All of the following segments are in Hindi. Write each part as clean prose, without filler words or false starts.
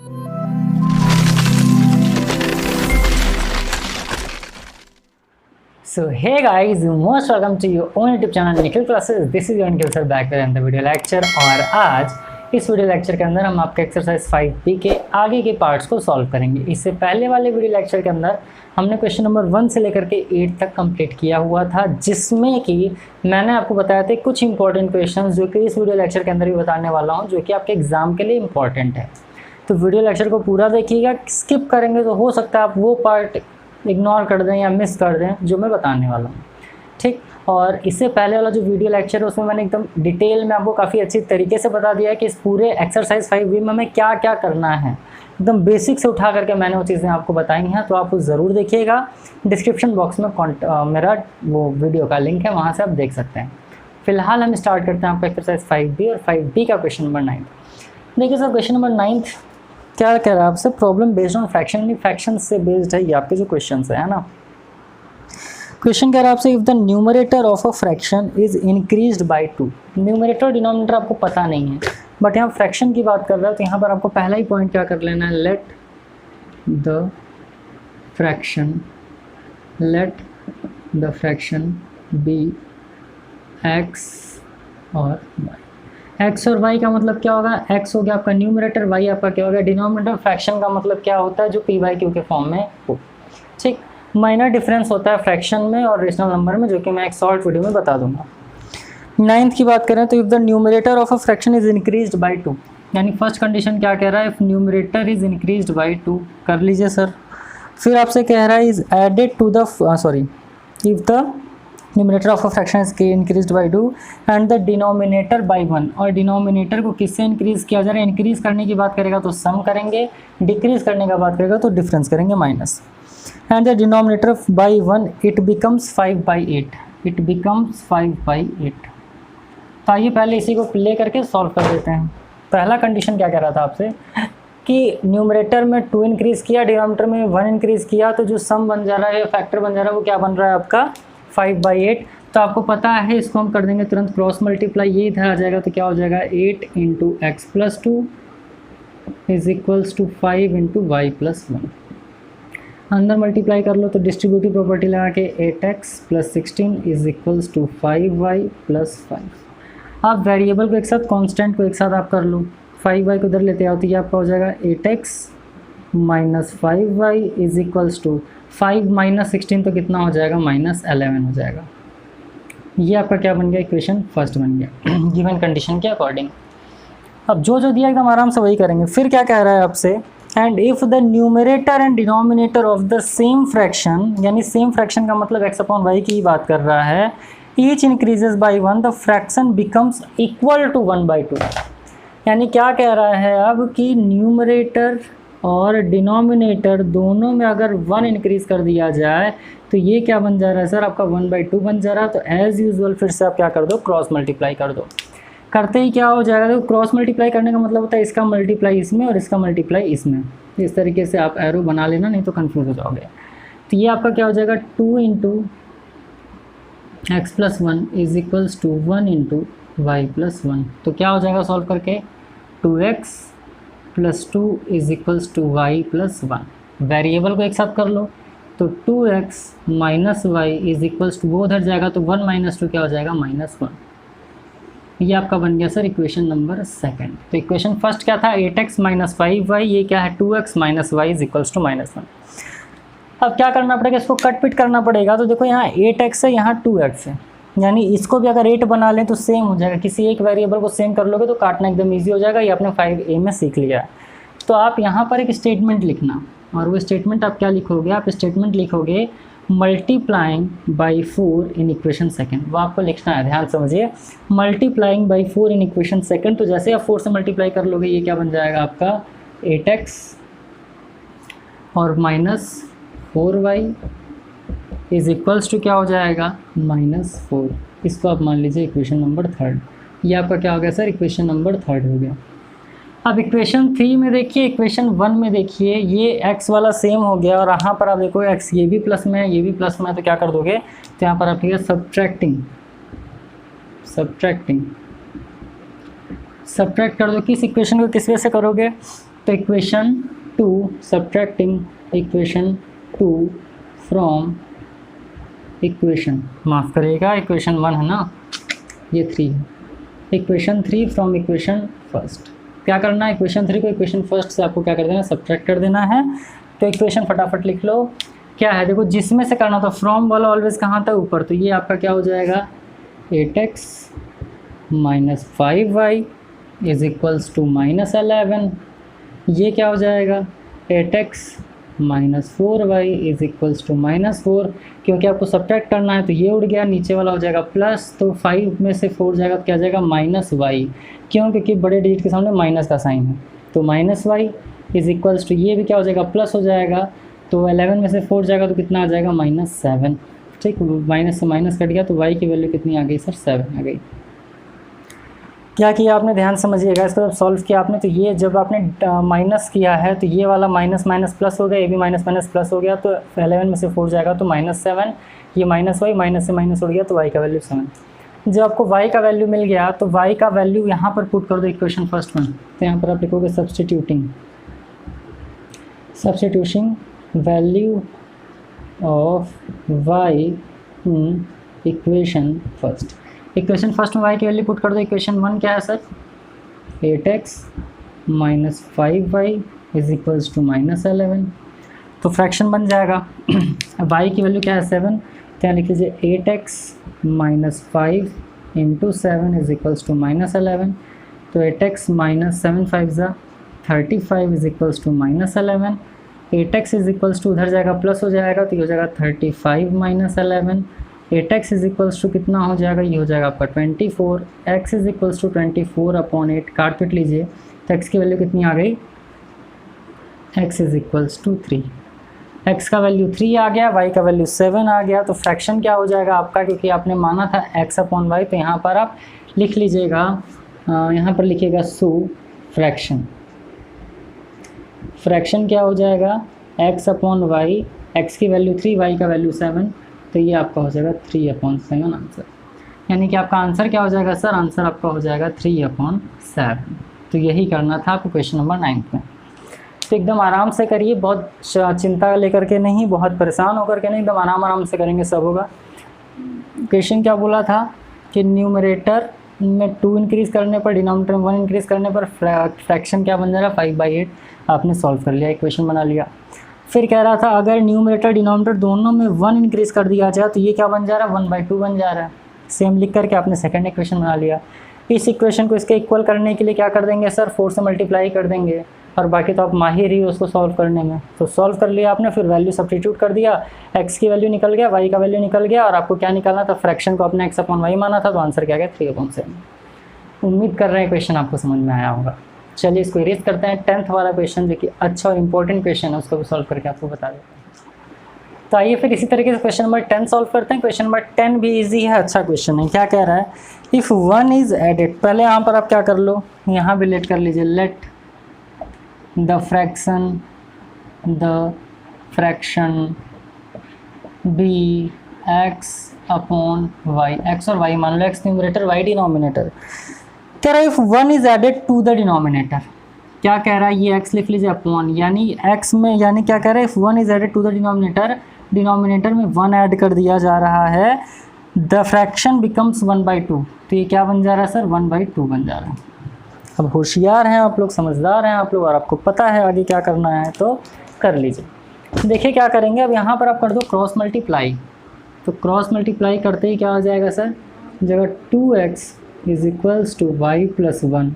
So hey guys, most welcome to your own YouTube channel Nikhil classes. This is your Nikhil sir back with another video lecture. और आज इस वीडियो लेक्चर के अंदर हम आपके एक्सरसाइज 5B के आगे के पार्ट्स को सॉल्व करेंगे। इससे पहले वाले वीडियो लेक्चर के अंदर हमने क्वेश्चन नंबर 1 से लेकर के 8 तक कंप्लीट किया हुआ था, जिसमें कि मैंने आपको बताया था कुछ इंपॉर्टेंट क्वेश्चन जो कि इस वीडियो लेक्चर के अंदर भी बताने वाला हूँ, जो कि आपके एग्जाम के लिए इंपॉर्टेंट है। तो वीडियो लेक्चर को पूरा देखिएगा, स्किप करेंगे तो हो सकता है आप वो पार्ट इग्नोर कर दें या मिस कर दें जो मैं बताने वाला हूँ, ठीक। और इससे पहले वाला जो वीडियो लेक्चर है उसमें मैंने एकदम डिटेल में आपको काफ़ी अच्छी तरीके से बता दिया है कि इस पूरे एक्सरसाइज 5B में हमें क्या क्या करना है। एकदम बेसिक से उठा करके मैंने वो चीज़ें आपको बताई हैं, तो आप वो ज़रूर देखिएगा। डिस्क्रिप्शन बॉक्स में मेरा वो वीडियो का लिंक है, वहाँ से आप देख सकते हैं। फिलहाल हम स्टार्ट करते हैं आपका एक्सरसाइज 5B और 5B का क्वेश्चन नंबर 9। देखिए सर, क्वेश्चन नंबर 9 क्या कह रहा है आपसे, प्रॉब्लम बेस्ड ऑन फ्रैक्शन, यानी फ्रैक्शन से बेस्ड है ये आपके जो क्वेश्चन है ना। क्वेश्चन कह रहा है आपसे, if the numerator of a fraction is increased bye 2। Numerator और डिनोमिनेटर आपको पता नहीं है, बट यहाँ फ्रैक्शन की बात कर रहा है, तो यहाँ पर आपको पहला ही पॉइंट क्या कर लेना है, let the fraction be x और वाई। एक्स और वाई का मतलब क्या होगा, एक्स हो गया आपका न्यूमरेटर, वाई आपका क्या होगा डिनोमिनेटर। फ्रैक्शन का मतलब क्या होता है, जो पी बाई क्यू के फॉर्म में हो, ठीक। माइनर डिफरेंस होता है फ्रैक्शन में और रेशनल नंबर में, जो कि मैं एक शॉर्ट वीडियो में बता दूंगा। 9th की बात करें तो if the numerator of a fraction is increased by 2, यानी फर्स्ट कंडीशन क्या कह रहा है, if numerator is increased by 2 कर लीजिए सर। फिर आपसे कह रहा है is added to the if the numerator of a fraction is increased by 2 and the denominator by 1। और डिनोमिनेटर को किससे इंक्रीज किया जा रहा है, इंक्रीज करने की बात करेगा तो सम करेंगे, डिक्रीज करने का बात करेगा तो डिफरेंस करेंगे minus. And the denominator by 1 it becomes 5/8, it becomes 5/8। तो आइए पहले इसी को प्ले करके सॉल्व कर देते हैं। पहला कंडीशन क्या कह रहा था आपसे कि न्यूमरेटर में 2 इंक्रीज किया, डिनोमिनेटर में 1 इंक्रीज किया, तो जो सम बन जा रहा है, फैक्टर बन जा रहा है, वो क्या बन रहा है आपका 5/8। तो आपको पता है, इसको हम कर देंगे तुरंत क्रॉस मल्टीप्लाई, ये इधर आ जाएगा तो क्या हो जाएगा 8 × x + 2 is equals to 5 × y + 1। अंदर मल्टीप्लाई कर लो तो डिस्ट्रीब्यूटिव प्रॉपर्टी लगा के 8x + 16 is equals to 5y + 5। आप वेरिएबल को एक साथ, कांस्टेंट को एक साथ आप कर लो, 5y को इधर लेते आओ तो ये आपका हो जाएगा 8x - 5y is equals to 5 - 16 तो कितना हो जाएगा -11 हो जाएगा। ये आपका क्या बन गया, इक्वेशन फर्स्ट बन गया गिवन कंडीशन के अकॉर्डिंग। अब जो दिया एकदम आराम से वही करेंगे। फिर क्या कह रहा है आपसे, and if the numerator and denominator of the same fraction, यानी सेम फ्रैक्शन का मतलब x/y की बात कर रहा है, each increases by 1 the fraction becomes equal to 1/2। यानी क्या कह रहा है अब कि न्यूमरेटर और डिनोमिनेटर दोनों में अगर 1 इंक्रीज़ कर दिया जाए तो ये क्या बन जा रहा है सर, आपका 1/2 बन जा रहा है। तो एज़ यूजुअल फिर से आप क्या कर दो, क्रॉस मल्टीप्लाई कर दो। करते ही क्या हो जाएगा, तो क्रॉस मल्टीप्लाई करने का मतलब होता है इसका मल्टीप्लाई इसमें और इसका मल्टीप्लाई इसमें। इस तरीके से आप एरो बना लेना, नहीं तो कन्फ्यूज़ हो जाओगे। तो ये आपका क्या हो जाएगा, 2 × x + 1 is equals to 1 × y + 1। तो क्या हो जाएगा सॉल्व करके, 2x + 2 is equals to y + 1। Variable को एक साथ कर लो तो 2x - y is equals to, वो उधर जाएगा तो 1 - 2 क्या हो जाएगा -1। ये आपका बन गया सर इक्वेशन नंबर 2। तो इक्वेशन फर्स्ट क्या था, 8x - 5y, ये क्या है 2x - y is equals to -1। अब क्या करना पड़ेगा, इसको कट पिट करना पड़ेगा। तो देखो यहाँ 8x है, यहाँ 2x है, यानी इसको भी अगर 8 बना लें तो सेम हो जाएगा। किसी एक वेरिएबल को सेम कर लोगे तो काटना एकदम ईजी हो जाएगा। ये आपने 5A में सीख लिया है। तो आप यहाँ पर एक स्टेटमेंट लिखना, और वो स्टेटमेंट आप क्या लिखोगे, आप स्टेटमेंट लिखोगे multiplying by 4 in equation second. वो आपको लिखना है, ध्यान समझिए, multiplying by 4 in equation second. तो जैसे आप 4 से मल्टीप्लाई कर लोगे, ये क्या बन जाएगा आपका 8x और -4y इज इक्वल्स टू क्या हो जाएगा -4। इसको आप मान लीजिए इक्वेशन नंबर 3। ये आपका क्या हो गया सर, इक्वेशन नंबर 3 हो गया। अब इक्वेशन 3 में देखिए, इक्वेशन 1 में देखिए, ये x वाला सेम हो गया और यहाँ पर आप देखो x ये भी प्लस में है, ये भी प्लस में है, तो क्या कर दोगे, तो यहाँ पर आप ठीक है सब्ट्रैक्ट कर दो। किस इक्वेशन को किस वजह से करोगे, तो equation 2 subtracting equation 2 from equation, माफ़ करिएगा इक्वेशन 1 है ना, ये 3 है, इक्वेशन 3 फ्रॉम इक्वेशन फर्स्ट। क्या करना है, इक्वेशन 3 को इक्वेशन फर्स्ट से आपको क्या कर देना, सब्ट्रैक्ट कर देना है। तो इक्वेशन फटाफट लिख लो, क्या है देखो, जिसमें से करना था फ्रॉम वाला ऑलवेज कहाँ था, ऊपर, तो ये आपका क्या हो जाएगा 8x minus 5y is equals to minus 11। ये क्या हो जाएगा 8x minus 4y is equals to minus 4, क्योंकि आपको सब्ट्रैक्ट करना है तो ये उड़ गया, नीचे वाला हो जाएगा प्लस, तो 5 में से 4 जाएगा तो क्या जाएगा माइनस y, क्यों, क्योंकि बड़े डिजिट के सामने माइनस का साइन है, तो minus y is equals to, ये भी क्या हो जाएगा प्लस हो जाएगा, तो 11 में से 4 जाएगा तो कितना आ जाएगा -7। ठीक, माइनस से माइनस कट गया तो y की वैल्यू कितनी आ गई सर 7 आ गई। क्या किया आपने, ध्यान समझिएगा, इसको जब सॉल्व किया आपने तो ये जब आपने माइनस किया है तो ये वाला माइनस माइनस प्लस हो गया, ये भी माइनस माइनस प्लस हो गया, तो 11 में से 4 जाएगा तो -7, ये माइनस y, माइनस से माइनस उड़ गया तो y का वैल्यू 7। जब आपको y का वैल्यू मिल गया तो y का वैल्यू यहाँ पर पुट कर दो इक्वेशन फर्स्ट में, तो यहाँ पर आप लिखोगे substituting value of y in equation first. Equation first में y की वैल्यू पुट कर दो, इक्वेशन 1 क्या है sir 8x minus 5y is equals to minus 11, तो फ्रैक्शन बन जाएगा y की वैल्यू क्या है 7, तो यहाँ लिख लीजिए 8x minus 5 into 7 is equals to minus 11, तो 8x माइनस 7 5 ज़ा 35 is equals to minus 11, 8x is equals to उधर जाएगा प्लस हो जाएगा तो ये हो जाएगा 35 minus 11, 8x is equals to कितना हो जाएगा, ये हो जाएगा आपका 24, x is equals to 24 upon 8, काट पीट लीजिए तो x की वैल्यू कितनी आ गई, x is equals to 3, x का वैल्यू 3 आ गया, y का वैल्यू 7 आ गया, तो फ्रैक्शन क्या हो जाएगा आपका, क्योंकि आपने माना था x अपॉन y, तो यहाँ पर आप लिख लीजिएगा, यहाँ पर लिखिएगा सो फ्रैक्शन क्या हो जाएगा x अपॉन y, x की वैल्यू 3, y का वैल्यू 7, तो ये आपका हो जाएगा 3/7 आंसर, यानी कि आपका आंसर क्या हो जाएगा सर, आंसर आपका हो जाएगा 3/7। तो यही करना था आपको क्वेश्चन नंबर 9 में। तो एकदम आराम से करिए, बहुत चिंता लेकर के नहीं, बहुत परेशान होकर के नहीं, एकदम आराम से करेंगे सब होगा। क्वेश्चन क्या बोला था कि न्यूमरेटर में 2 इंक्रीज़ करने पर, डिनोमिनेटर में 1 इंक्रीज़ करने पर फ्रैक्शन क्या बन जा रहा है 5/8, आपने सॉल्व कर लिया, इक्वेशन बना लिया। फिर कह रहा था अगर न्यूमरेटर डिनोमिनेटर दोनों में 1 इंक्रीज़ कर दिया जाए तो ये क्या बन जा रहा है 1/2 बन जा रहा है। सेम लिख करके आपने सेकंड इक्वेशन बना लिया। इस इक्वेशन को इसके इक्वल करने के लिए क्या कर देंगे सर, 4 से मल्टीप्लाई कर देंगे, और बाकी तो आप माहिर ही उसको सॉल्व करने में। तो सॉल्व कर लिया आपने, फिर वैल्यू सब्स्टिट्यूट कर दिया, x की वैल्यू निकल गया, y का वैल्यू निकल गया, और आपको क्या निकालना था, फ्रैक्शन को अपने x अपॉन y माना था, तो आंसर क्या गया 3/7। उम्मीद कर रहे हैं क्वेश्चन आपको समझ में आया होगा। चलिए इसको इरेज करते हैं। 10th वाला क्वेश्चन जो कि अच्छा और इंपॉर्टेंट क्वेश्चन है, उसको भी सॉल्व करके आपको बता देते हैं। तो आइए फिर इसी तरीके से क्वेश्चन नंबर 10 सॉल्व करते हैं। क्वेश्चन नंबर 10 भी इजी है, अच्छा क्वेश्चन है। क्या कह रहा है, इफ़ 1 इज़ एडेड, पहले यहाँ पर आप क्या कर लो, यहाँ भी लेट कर लीजिए, let the fraction be x upon y, x और y मान लो, x न्यूमरेटर y डिनोमिनेटर। कह रहा है if 1 is added to the denominator, क्या कह रहा है, ये x लिख लीजिए अपॉन, यानी x में, यानी क्या कह रहा है, if 1 is added to the denominator, denominator में 1 ऐड कर दिया जा रहा है, द फ्रैक्शन बिकम्स 1/2। तो ये क्या बन जा रहा है सर, 1/2 बन जा रहा है। अब होशियार हैं आप लोग, समझदार हैं आप लोग, और आपको पता है आगे क्या करना है, तो कर लीजिए। देखिए क्या करेंगे, अब यहाँ पर आप कर दो क्रॉस मल्टीप्लाई। तो क्रॉस मल्टीप्लाई करते ही क्या हो जाएगा सर, जगह 2x is equals to y plus 1,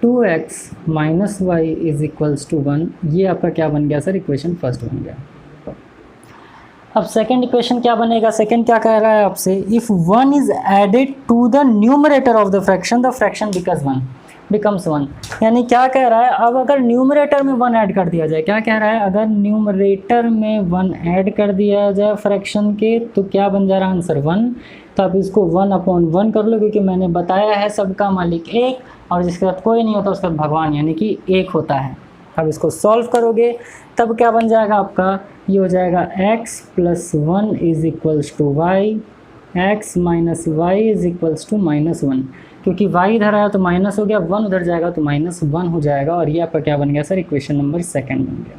2x minus y is equals to 1, ये आपका क्या बन गया सर, इक्वेशन फर्स्ट बन गया। अब सेकंड इक्वेशन क्या बनेगा, सेकंड क्या कह रहा है आपसे, if 1 is added to the numerator of the fraction becomes 1, यानी क्या कह रहा है, अब अगर न्यूमरेटर में 1 ऐड कर दिया जाए, क्या कह रहा है, अगर न्यूमरेटर में 1 ऐड कर दिया जाए फ्रैक्शन के, तो क्या बन जा रहा है आंसर 1। तो आप इसको 1/1 कर लो, क्योंकि मैंने बताया है सबका मालिक एक, और जिसके साथ कोई नहीं होता उसके साथ भगवान यानी कि एक होता है। अब इसको सॉल्व करोगे तब क्या बन जाएगा आपका, ये हो जाएगा x plus 1 is equals to y, x minus y is equals to -1। क्योंकि y इधर आया तो माइनस हो गया, 1 उधर जाएगा तो -1 हो जाएगा, और ये आपका क्या बन गया सर, इक्वेशन नंबर 2 बन गया।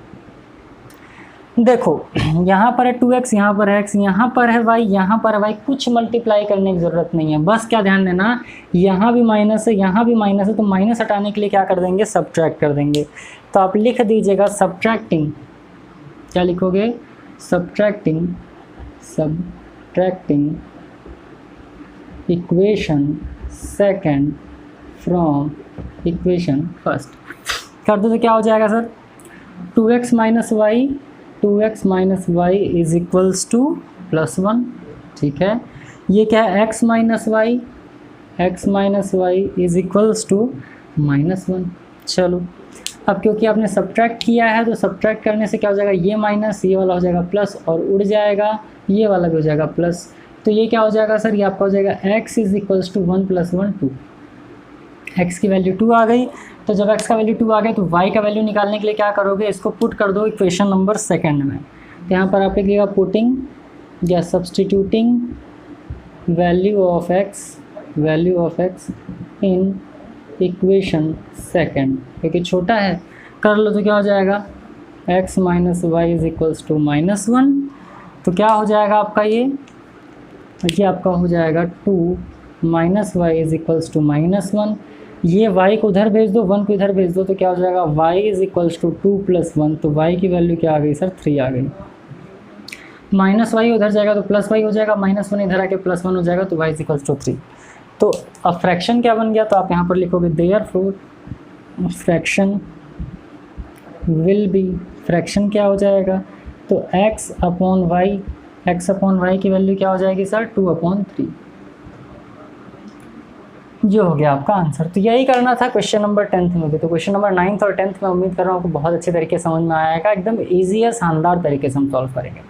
देखो यहाँ पर है 2x, यहाँ पर है x, यहाँ पर है y, यहाँ पर है y, कुछ मल्टीप्लाई करने की ज़रूरत नहीं है, बस क्या ध्यान देना, यहाँ भी माइनस है, यहाँ भी माइनस है, तो माइनस हटाने के लिए क्या कर देंगे, सब्ट्रैक्ट कर देंगे। तो आप लिख दीजिएगा सब्ट्रैक्टिंग, क्या लिखोगे, subtracting equation second from equation first कर दो तो क्या हो जाएगा sir, 2x minus y is equals to +1, ठीक है। ये क्या है, x minus y is equals to -1। चलो अब क्योंकि आपने सब्ट्रैक्ट किया है तो सब्ट्रैक्ट करने से क्या हो जाएगा, ये माइनस, ये वाला हो जाएगा प्लस, और उड़ जाएगा, ये वाला भी हो जाएगा प्लस। तो ये क्या हो जाएगा सर, ये आपका हो जाएगा x is equals to 1 + 1 2, x की वैल्यू 2 आ गई। तो जब x का वैल्यू 2 आ गया तो y का वैल्यू निकालने के लिए क्या करोगे, इसको पुट कर दो इक्वेशन नंबर 2 में। तो यहाँ पर आप लिखिएगा पुटिंग या substituting value of x in equation 2, क्योंकि छोटा है, कर लो तो क्या हो जाएगा, x minus y is equals to -1। तो क्या हो जाएगा आपका, ये आपका हो जाएगा 2 minus y is equals to -1। ये y को उधर भेज दो, 1 को इधर भेज दो, तो क्या हो जाएगा, y इज इक्वल्स टू 2 + 1। तो y की वैल्यू क्या आ गई सर, 3 आ गई। माइनस वाई उधर जाएगा तो प्लस वाई हो जाएगा, -1 इधर आके +1 हो जाएगा, तो y इज इक्वल्स टू 3। तो अब फ्रैक्शन क्या बन गया, तो आप यहाँ पर लिखोगे therefore fraction will be, fraction क्या हो जाएगा, तो x अपॉन वाई की वैल्यू क्या हो जाएगी सर, 2/3। ये हो गया आपका आंसर। तो यही करना था क्वेश्चन नंबर 10th में भी। तो क्वेश्चन नंबर 9th और 10th में उम्मीद कर रहा हूँ आपको बहुत अच्छे तरीके से समझ में आएगा, एकदम ईजी है, शानदार तरीके से हम सॉल्व करेंगे।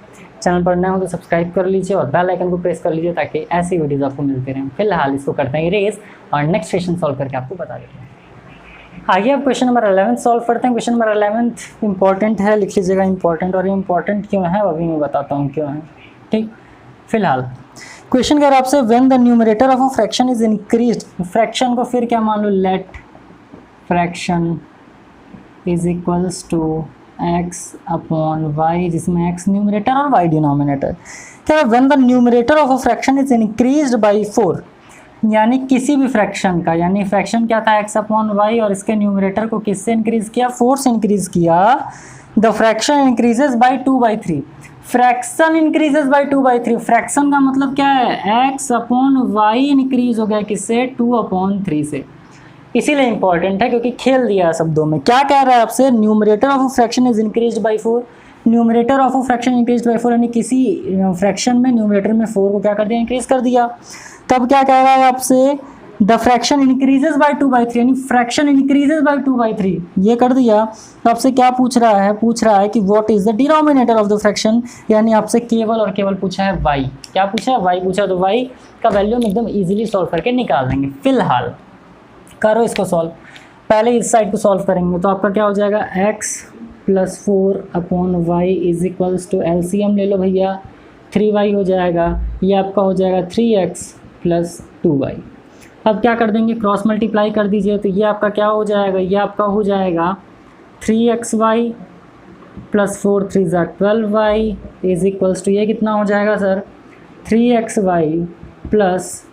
चैनल पर नए हो तो सब्सक्राइब कर लीजिए और बेल आइकन को प्रेस कर लीजिए ताकि ऐसी वीडियोज़ आपको मिलती रहें। फिलहाल इसको करते हैं इरेज और नेक्स्ट क्वेश्चन सॉल्व करके आपको बता देते हैं। आइए अब क्वेश्चन नंबर 11 सॉल्व करते हैं। क्वेश्चन नंबर 11 इंपॉर्टेंट है, लिख लीजिएगा इंपॉर्टेंट, और इंपॉर्टेंट क्यों है अभी मैं बताता हूँ क्यों है, ठीक। फिलहाल क्वेश्चन कह रहा है आपसे, when the numerator of a fraction is increased, fraction को फिर क्या मान लो, let fraction is equals to x upon y, जिसमें x न्यूमरेटर और y डिनोमिनेटर। क्या है, when the numerator of a fraction is increased by 4, यानी किसी भी फ्रैक्शन का, यानी फ्रैक्शन क्या था x अपॉन y, और इसके न्यूमरेटर को किससे इंक्रीज किया, 4 से इंक्रीज किया। The fraction increases by 2/3, fraction increases by 2/3, fraction का मतलब क्या है, x अपॉन y इंक्रीज हो गया किससे, 2/3 से। इसीलिए इंपॉर्टेंट है क्योंकि खेल दिया है शब्दों में। क्या कह रहा है आपसे, numerator of a fraction is increased by 4, numerator of a fraction increased by 4, यानी किसी फ्रैक्शन में न्यूमरेटर में 4 को क्या कर दिया, इंक्रीज कर दिया। तब क्या कह रहा है आपसे, द फ्रैक्शन इंक्रीजेज बाय 2/3, यानी फ्रैक्शन इंक्रीजेज बाय 2/3, ये कर दिया। तो आपसे क्या पूछ रहा है कि what is the denominator of the fraction, यानी आपसे केवल और केवल पूछा है y। क्या पूछा है, y पूछा, तो y का वैल्यू हम एकदम इजीली सॉल्व करके निकाल देंगे। फिलहाल करो इसको सॉल्व, पहले इस साइड को सॉल्व करेंगे। तो आपका क्या हो जाएगा, x + 4 upon y is equals to, LCM ले लो भैया, 3y हो जाएगा, ये आपका हो जाएगा 3x + 2y। अब क्या कर देंगे, क्रॉस मल्टीप्लाई कर दीजिए, तो ये आपका क्या हो जाएगा, ये आपका हो जाएगा 3xy + 4 3 = 12y is equals to, ये कितना हो जाएगा सर, 3xy +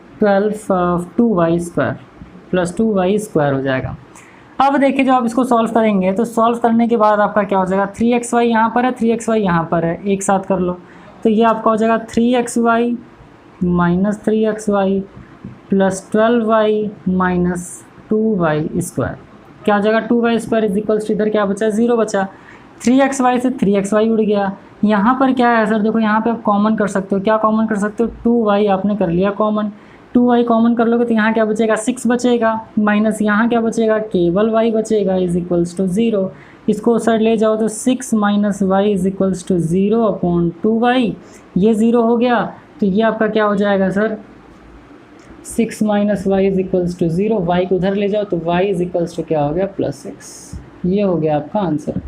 2y² हो जाएगा। अब देखिए जब आप इसको सॉल्व करेंगे तो सॉल्व करने के बाद आपका क्या हो जाएगा, 3xy यहाँ पर है, 3xy यहाँ पर है, एक साथ कर लो, तो ये आपका हो जाएगा 3xy - 3xy + 12y - 2y²। क्या हो जाएगा, 2y² इज इक्वल्स टू, इधर क्या बचा, 0 बचा, 3xy से 3xy उड़ गया। यहाँ पर क्या है सर, देखो यहाँ पे आप कॉमन कर सकते हो, क्या कॉमन कर सकते हो, 2y आपने कर लिया कॉमन, 2y कॉमन कर लोगे तो यहाँ क्या बचेगा, 6 बचेगा, माइनस यहाँ क्या बचेगा, केवल y बचेगा इज इक्वल्स टू 0। इसको साइड ले जाओ तो 6 - y is equals to 0/2y, ये 0 हो गया। तो ये आपका क्या हो जाएगा sir, 6 - y is equals to 0, y को उधर ले जाओ तो y इज इक्वल्स टू क्या हो गया, +6। ये हो गया आपका आंसर।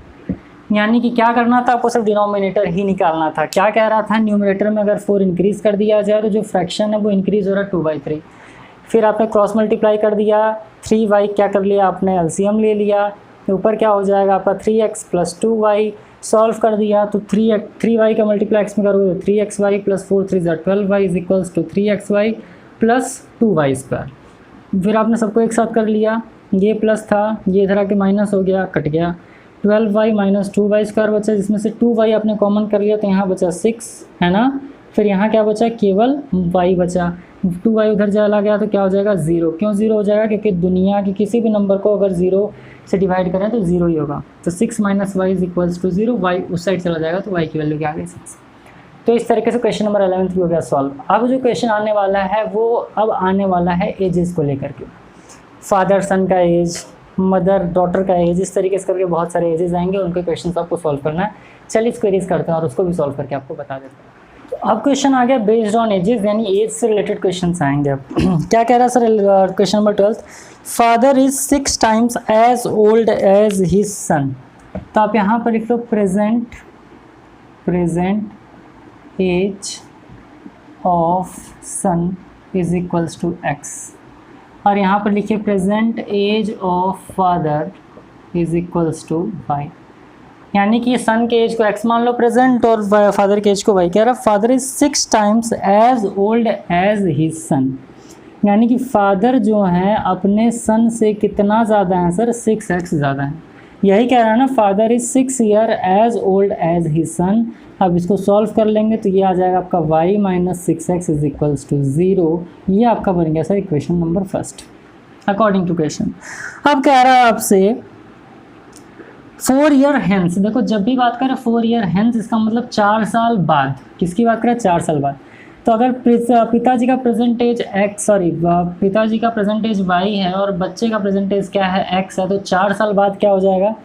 यानी कि क्या करना था आपको, सिर्फ डिनोमिनेटर ही निकालना था। क्या कह रहा था, न्यूमरेटर में अगर 4 इंक्रीज़ कर दिया जाए तो जो फ्रैक्शन है वो इंक्रीज़ हो रहा है 2/3, फिर आपने क्रॉस मल्टीप्लाई कर दिया, 3y क्या कर लिया आपने, एलसीएम ले लिया, ऊपर क्या हो जाएगा आपका 3x प्लस 2y, सॉल्व कर दिया तो 3y का मल्टीप्लाई x में करोगे तो 3xy plus 4 3 12y is equals to 3xy plus 2y square. फिर आपने सबको एक साथ कर लिया, ये प्लस था, ये इधर आके माइनस हो गया, कट गया, 12y माइनस 2y स्क्वायर बचा, जिसमें से 2y आपने कॉमन कर लिया तो यहाँ बचा 6 है ना। फिर यहाँ क्या बचा, केवल y बचा, 2y उधर चला गया तो क्या हो जाएगा 0। क्यों 0 हो जाएगा, क्योंकि दुनिया के किसी भी नंबर को अगर 0 से डिवाइड करें तो 0 ही होगा। तो 6 minus y is equals to 0, y उस साइड चला जाएगा तो y की वैल्यू क्या आ गई 6। तो इस तरीके से क्वेश्चन नंबर 11 भी हो गया सॉल्व। अब जो क्वेश्चन आने वाला है वो अब आने वाला है एजेस को लेकर के, फादर सन का एज, मदर डॉटर का एज, इस तरीके से करके बहुत सारे एजेस आएंगे, उनके क्वेश्चन आपको सॉल्व करना है। चलिए क्वेरीज करते हैं और उसको भी सॉल्व करके आपको बता देते हैं। तो अब क्वेश्चन आ गया बेस्ड ऑन एजेस, यानी एज से रिलेटेड क्वेश्चन आएंगे। अब क्या कह रहा है sir, question number 12, father is 6 times as old as his son. तो आप यहाँ पर लिख लो present age of son is equals to x, और यहाँ पर लिखिए present age of father is equals to y. यानी कि सन के एज को x मान लो प्रेजेंट और फादर के एज को y। कह रहा father is 6 times as old as his son, यानी कि फादर जो है अपने सन से कितना ज़्यादा है सर, 6x ज़्यादा है। यही कह रहा है ना, father is 6 year as old as his son. अब इसको सॉल्व कर लेंगे तो ये आ जाएगा आपका y minus 6x is equals to 0। ये आपका बन गया sir equation number first according to question. अब कह रहा है आपसे 4 ईयर हेंस, देखो जब भी बात करें 4 ईयर हेंस इसका मतलब 4 साल बाद, किसकी बात करें 4 साल बाद। तो अगर पिताजी का प्रेजेंट एज पिताजी का प्रेजेंट एज y है और बच्चे का प्रेजेंट एज क्या है x है, तो 4 साल बाद क्या हो जाएगा,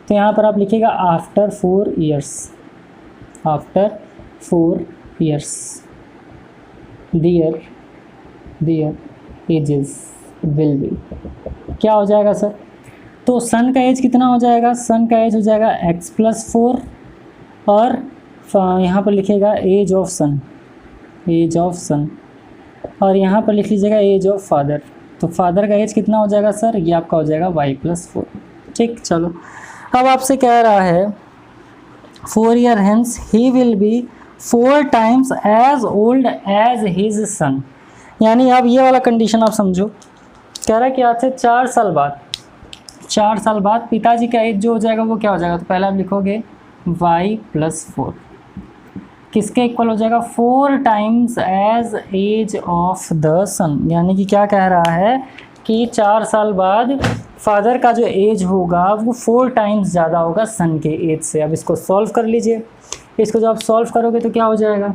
तो यहाँ पर आप लिखिएगा after 4 years, after 4 years there edges will be, क्या हो जाएगा सर, तो सन का एज कितना हो जाएगा, सन का एज हो जाएगा x प्लस 4, और यहाँ पर लिखिएगा एज ऑफ सन, और यहाँ पर लिख लीजिएगा एज ऑफ फादर। तो फादर का एज कितना हो जाएगा सर, ये आपका हो जाएगा y प्लस 4। ठीक, चलो अब आपसे कह रहा है 4 year hence he will be 4 times as old as his son. यानी अब ये वाला कंडीशन आप समझो, कह रहा है कि आज से 4 साल बाद पिताजी का एज जो हो जाएगा वो क्या हो जाएगा, तो पहले आप लिखोगे y प्लस 4 किसके इक्वल हो जाएगा, 4 times age age of the son. यानी कि क्या कह रहा है कि 4 साल बाद फादर का जो एज होगा वो 4 टाइम्स ज़्यादा होगा सन के एज से। अब इसको सॉल्व कर लीजिए, इसको जब आप सॉल्व करोगे तो क्या हो जाएगा,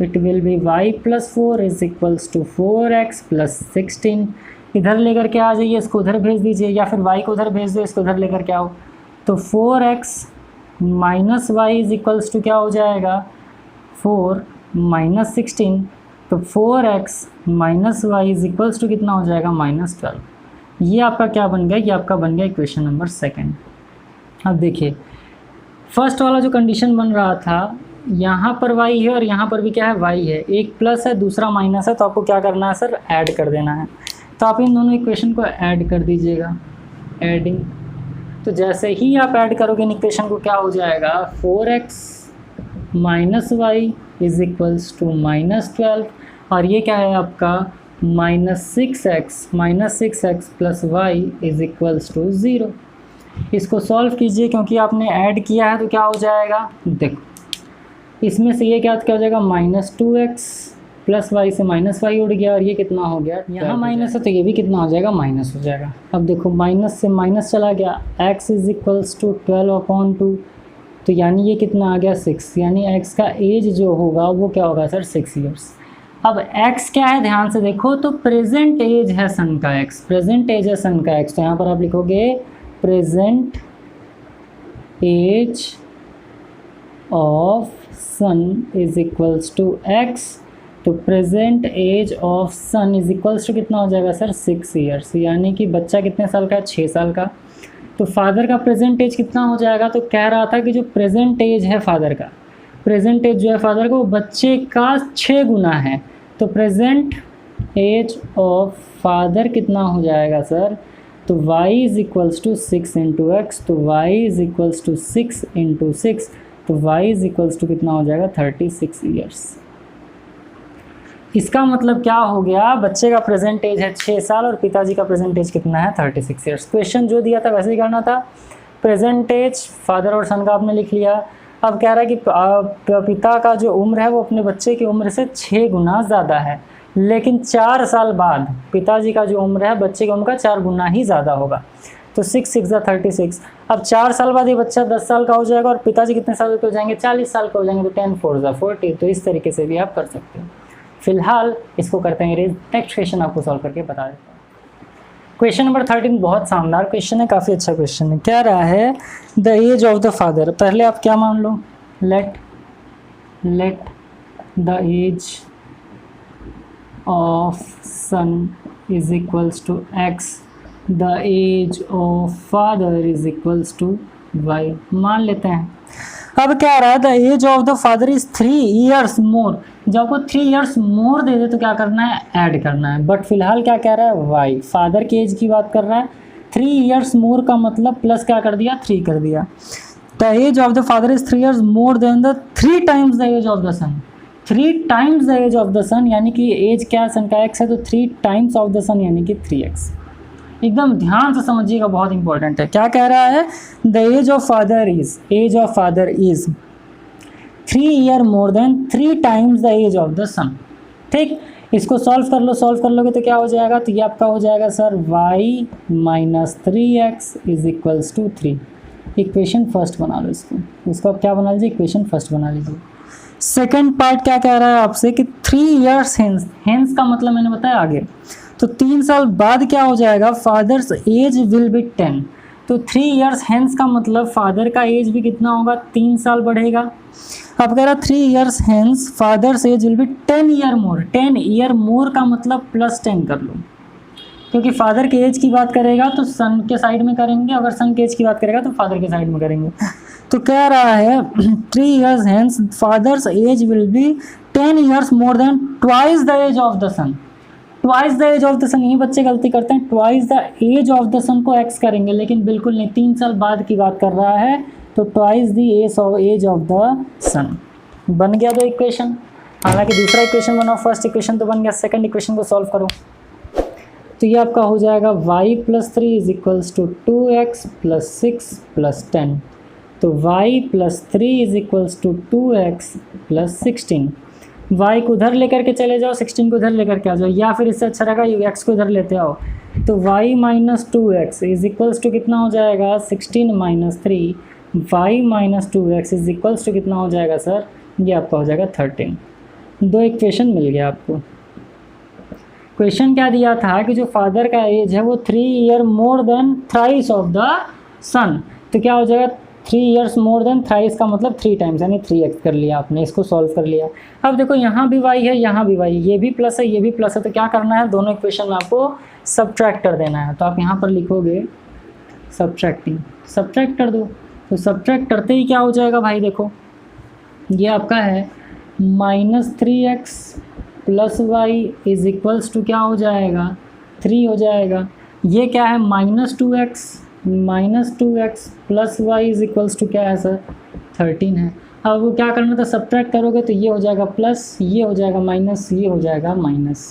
it will be y plus 4 is equals to 4x plus 16। इधर लेकर के आ जाइए, इसको उधर भेज दीजिए, या फिर y को उधर भेज दो, इसको उधर लेकर के आओ। तो 4x minus y is equals to क्या हो जाएगा, 4 माइनस 16। तो 4x minus y is equals to कितना हो जाएगा, माइनस 12। ये आपका क्या बन गया, ये आपका बन गया इक्वेशन नंबर सेकंड। अब देखिए फर्स्ट वाला जो कंडीशन बन रहा था, यहाँ पर y है और यहाँ पर भी क्या है y है, एक प्लस है दूसरा माइनस है, तो आपको क्या करना है सर, ऐड कर देना है। तो आप इन दोनों इक्वेशन को ऐड कर दीजिएगा, एडिंग। तो जैसे ही आप ऐड करोगे इन इक्वेशन को क्या हो जाएगा, 4x minus y is equals to minus 12, और ये क्या है आपका minus 6x plus y is equals to 0। इसको सॉल्व कीजिए, क्योंकि आपने ऐड किया है तो क्या हो जाएगा, देखो इसमें से ये क्या हो जाएगा, माइनस 2x प्लस वाई से माइनस वाई उड़ गया, और ये कितना हो गया, यहाँ माइनस है तो ये भी कितना हो जाएगा, माइनस हो जाएगा। अब देखो माइनस से माइनस चला गया, x इज इक्वल्स टू 12/2, तो यानी ये कितना आ गया 6, यानी x का एज जो होगा वो क्या होगा सर, 6 ईयर्स। अब x क्या है ध्यान से देखो, तो प्रेजेंट एज है सन का x, प्रेजेंट एज है सन का x, तो यहाँ पर आप लिखोगे present age of son is equals to x। तो present age of son is equals to कितना हो जाएगा सर, 6 ईयर्स। यानी कि बच्चा कितने साल का है, 6 साल का। तो फादर का प्रेजेंट एज कितना हो जाएगा, तो कह रहा था कि जो प्रेजेंट एज है फादर का, प्रेजेंट एज जो है फादर का वो बच्चे का 6 गुना है। तो प्रेजेंट एज ऑफ फादर कितना हो जाएगा सर, तो y is equals to 6 into x, तो y is equals to 6 into 6, तो y इज इक्वल्स टू कितना हो जाएगा 36 ईयर्स। इसका मतलब क्या हो गया, बच्चे का प्रेजेंट एज है 6 साल और पिताजी का प्रेजेंट एज कितना है 36 ईयर्स। क्वेश्चन जो दिया था वैसे ही करना था, प्रेजेंट एज फादर और सन का आपने लिख लिया। अब कह रहा है कि पिता का जो उम्र है वो अपने बच्चे की उम्र से 6 गुना ज़्यादा है, लेकिन 4 साल बाद पिताजी का जो उम्र है बच्चे की उम्र का 4 गुना ही ज़्यादा होगा। तो 6 6 36। अब 4 साल बाद ये बच्चा 10 साल का हो जाएगा और पिताजी कितने साल के हो जाएंगे, 40 साल के हो जाएंगे, तो 10 4 40। तो इस तरीके से भी आप कर सकते हो। फिलहाल इसको करते हैं रेज। नेक्स्ट क्वेश्चन आपको सॉल्व करके बता देता हूँ। क्वेश्चन नंबर 13 बहुत शानदार क्वेश्चन है, काफ़ी अच्छा क्वेश्चन है। क्या रहा है, the age of the father. पहले आप क्या मान लो, let the age of son is equals to x, the age of father is equals to y, मान लेते हैं। अब क्या रहा है, the age of the father is 3 years more. जब आपको 3 ईयर्स मोर दे दे तो क्या करना है, ऐड करना है। बट फिलहाल क्या कह रहा है, वाई, फादर की एज की बात कर रहा है। 3 ईयर्स मोर का मतलब प्लस क्या कर दिया, 3 कर दिया। The age of the father is 3 years more than the 3 times the age of the son. 3 times the age of the son, यानी कि एज क्या सन का एक्स है, तो 3 टाइम्स ऑफ द सन यानी कि 3x। एकदम ध्यान से समझिएगा, बहुत इंपॉर्टेंट है। क्या कह रहा है, the age of father is 3 year more than 3 times the age of the son. ठीक, इसको सॉल्व कर लो। सॉल्व कर लोगे तो क्या हो जाएगा, तो ये आपका हो जाएगा sir y minus 3x is equals to 3। Equation first बना लो इसको आप क्या बना लीजिए, इक्वेशन फर्स्ट बना लीजिए। सेकेंड पार्ट क्या कह रहा है आपसे कि 3 ईयर्स हेंस का मतलब मैंने बताया आगे, तो 3 साल बाद क्या हो जाएगा, फादर्स एज विल बी 10। तो 3 ईयर्स हेंस का मतलब फादर का एज भी कितना होगा, 3 साल बढ़ेगा। अब कह रहा 3 years hence father's age will be 10 year more. 10 year मोर का मतलब प्लस 10 कर लो, क्योंकि फादर के एज की बात करेगा तो सन के साइड में करेंगे, अगर सन के एज की बात करेगा तो फादर के साइड में करेंगे। तो कह रहा है 3 years hence father's age will be 10 years more than twice the age of the son. Twice the age of the son, यही बच्चे गलती करते हैं, twice the age of the son को एक्स करेंगे, लेकिन बिल्कुल नहीं, 3 साल बाद की बात कर रहा है, तो twice the age of the son. बन गया दो इक्वेशन। हालांकि दूसरा इक्वेशन बनाओ, फर्स्ट इक्वेशन तो बन गया, सेकंड इक्वेशन को सॉल्व करो। तो ये आपका हो जाएगा y plus 3 is equals to 2x plus 6 plus 10। तो y plus 3 is equals to 2x plus 16। y को उधर लेकर के चले जाओ, 16 को उधर लेकर के आ जाओ, या फिर इससे अच्छा रहेगा x को इधर लेते आओ। तो y minus 2x is equals to कितना हो जाएगा, 16 minus 3। y minus 2x is equals to कितना हो जाएगा सर, ये आपका हो जाएगा 13। दो इक्वेशन मिल गया आपको। क्वेश्चन क्या दिया था कि जो फादर का एज है वो 3 year more than thrice of the son. तो क्या हो जाएगा, 3 ईयर्स मोर देन थ्राइस का मतलब 3 टाइम्स, यानी 3x कर लिया आपने, इसको सॉल्व कर लिया। अब देखो यहाँ भी y है, यहाँ भी y, ये भी प्लस है, ये भी प्लस है, तो क्या करना है, दोनों इक्वेशन में आपको सब्ट्रैक्ट कर देना है। तो आप यहाँ पर लिखोगे सब्ट्रैक्टिंग, सब्ट्रैक्ट कर दो। तो सब्ट्रैक्ट करते ही क्या हो जाएगा भाई, देखो ये आपका है minus 3x plus y is equals to क्या हो जाएगा, 3 हो जाएगा। ये क्या है, minus 2x plus y is equals to क्या है सर, 13 है। अब वो क्या करना था, सब्ट्रैक्ट करोगे तो ये हो जाएगा प्लस, ये हो जाएगा माइनस, ये हो जाएगा माइनस,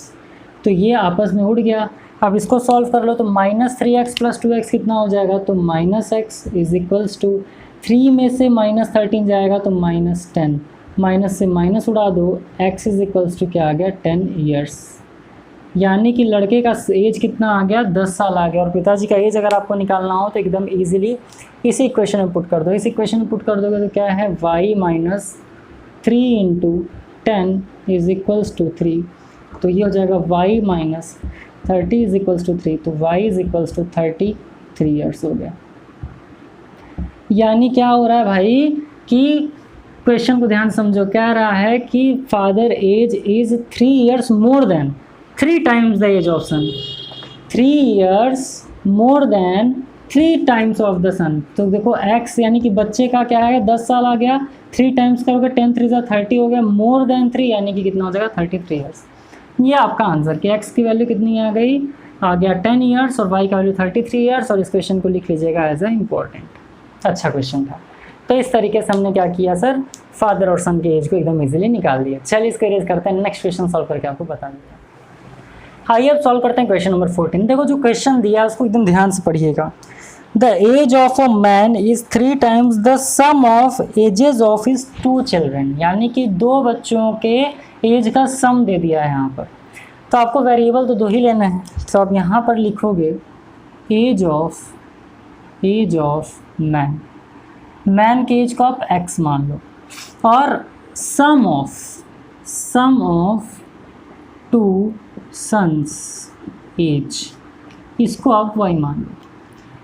तो ये आपस में उड़ गया। अब इसको सॉल्व कर लो, तो माइनस 3x प्लस 2x कितना हो जाएगा, तो minus x is equals to 3 में से माइनस 13 जाएगा तो माइनस 10, माइनस से माइनस उड़ा दो, x इज इक्वल्स टू क्या आ गया, 10 ईयर्स। यानी कि लड़के का एज कितना आ गया, 10 साल आ गया। और पिताजी का एज अगर आपको निकालना हो तो एकदम इजीली इसी इक्वेशन में पुट कर दो। इस इक्वेशन में पुट कर दोगे तो क्या है, y minus 3 into 10 is equals to 3। तो ये हो जाएगा y minus 30 is equals to 3। तो y is equals to 33 years हो गया। यानी क्या हो रहा है भाई कि क्वेश्चन को ध्यान समझो, कह रहा है कि father age is 3 years more than 3 times the age of son. 3 years more than 3 times of the son. तो देखो x यानी कि बच्चे का क्या है, 10 साल आ गया, 3 टाइम्स करोगे 10 3 30 हो गया, मोर देन 3 यानी कि कितना हो जाएगा, 33 ईयर्स। ये आपका आंसर कि x की वैल्यू कितनी आ गई, आ गया 10 ईयर्स और y का वैल्यू 33 ईयर्स, और इस क्वेश्चन को लिख लीजिएगा एज ए इम्पोर्टेंट। अच्छा क्वेश्चन था। तो इस तरीके से हमने क्या किया सर, फादर और सन के एज को एकदम इजीली निकाल दिया। चलिए इसको इरेज करते हैं, नेक्स्ट क्वेश्चन सॉल्व करके आपको बता देते हैं। आइए अब सॉल्व करते हैं क्वेश्चन नंबर 14। देखो जो क्वेश्चन दिया है उसको एकदम ध्यान से पढ़िएगा। The age of a man is 3 times the sum of ages of his 2 children, यानी कि 2 बच्चों के एज का सम दे दिया है यहाँ पर। तो आपको वेरिएबल तो 2 ही लेना है, तो आप यहाँ पर लिखोगे एज ऑफ मैन के एज को आप x मान लो, और सम ऑफ 2 सन्स एज इसको आप y मान लो।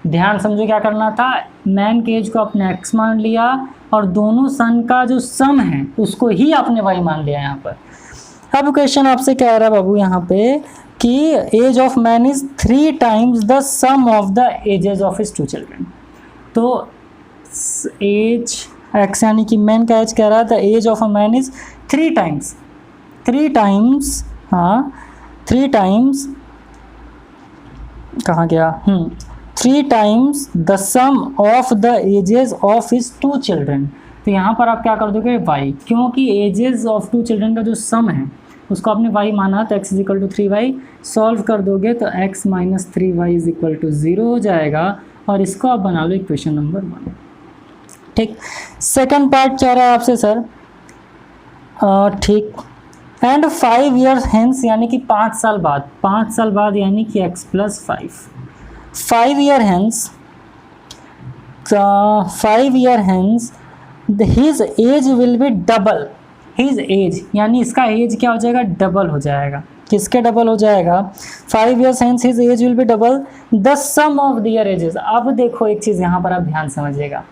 ध्यान समझो क्या करना था, मैन के एज को आपने x मान लिया और दोनों सन का जो सम है उसको ही आपने y मान लिया यहाँ पर। अब क्वेश्चन आपसे कह रहा है बाबू यहाँ पे कि age of man is 3 times the sum of the ages of his 2 children. तो एज x यानी कि मैन का एज कह रहा है, the age of a man is 3 times कहाँ गया 3 times the sum of the ages of his 2 children. तो यहाँ पर आप क्या कर दोगे y, क्योंकि एजेस ऑफ 2 चिल्ड्रन का जो सम है उसको आपने y माना, तो x equal to 3y। Solve कर दोगे तो x minus 3y is equal to 0 हो जाएगा, और इसको आप बना लो इक्वेशन नंबर 1। ठीक, सेकंड पार्ट चाह रहा है आपसे सर, ठीक, एंड 5 ईयर्स हेंस यानी कि 5 साल बाद यानी कि x plus 5 year hence his age will be double. His age यानी इसका एज क्या हो जाएगा, डबल हो जाएगा। किसके डबल हो जाएगा, 5 years hence his age will be double the sum of their ages. अब देखो एक चीज़ यहाँ पर आप ध्यान समझिएगा,